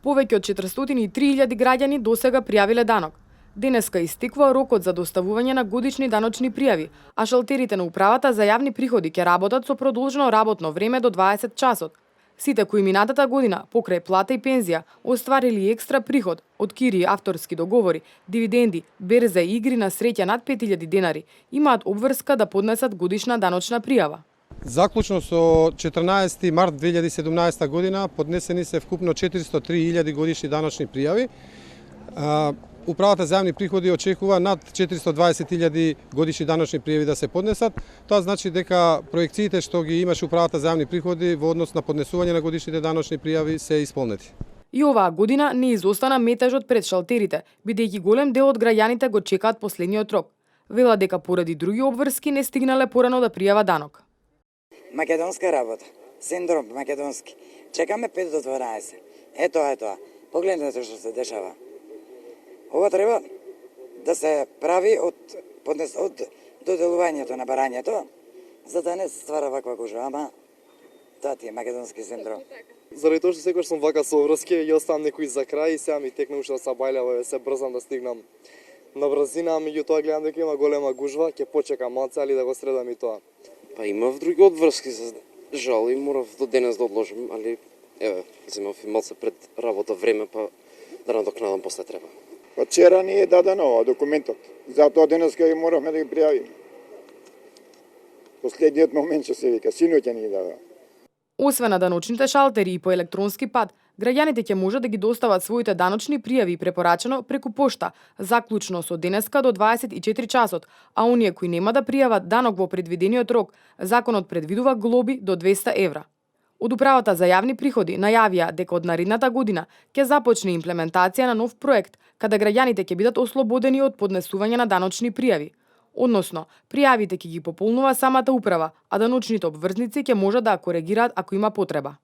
Повеќе од 403.000 граѓани досега пријавиле данок. Денеска истекува рокот за доставување на годишни даночни пријави, а шалтерите на управата за јавни приходи ќе работат со продолжено работно време до 20 часот. Сите кои минатата година покрај плата и пензија остварили екстра приход од кири, авторски договори, дивиденди, берза и игри на среќа над 5.000 денари, имаат обврска да поднесат годишна даночна пријава. Заклучно со 14 март 2017 година поднесени се вкупно 403.000 годишни даночни пријави. Управата за јавни приходи очекува над 420.000 годишни даночни пријави да се поднесат. Тоа значи дека проекциите што ги имаше управата за јавни приходи во однос на поднесување на годишните даночни пријави се исполнети. И оваа година не изостана метежот пред шалтерите, бидејќи голем дел од граѓаните го чекаат последниот рок. Вела дека поради други обврски не стигнале порано да пријава данок. Македонска работа, синдром македонски. Чекаме 5 до 12. Ето. Погледнете што се дешава. Ова треба да се прави од доделувањето на барањето, за да не се ствара ваква гужва, ама тоа ти е македонски синдром. Заради тоа што секогаш сум вака со врски, ја оставам некои за крај и сега ми текна уште да се бајлева, се брзам да стигнам на брзина, меѓутоа гледам дека има голема гужва, ќе почекам малце, али да го средам и тоа. Па имав други одврски, за жал и морав до денес да одложим, али еве, земав и малце пред работа време, па да надокнадам после треба. Па вчера ни е дадено документот, затоа денеска и моравме да ги пријавиме. Последниот момент што се вика, синоќа ни ги дадено. Освен на даночните шалтери и по електронски пат, граѓаните ќе можат да ги достават своите даночни пријави препорачено преку пошта, заклучно со денеска до 24 часот, а оние кои нема да пријават данок во предвидениот рок, законот предвидува глоби до 200 евра. Од управата за јавни приходи најавија дека од наредната година ќе започне имплементација на нов проект, каде граѓаните ќе бидат ослободени од поднесување на даночни пријави. Односно, пријавите ќе ги пополнува самата управа, а даночните обврзници ќе можат да ја коригираат ако има потреба.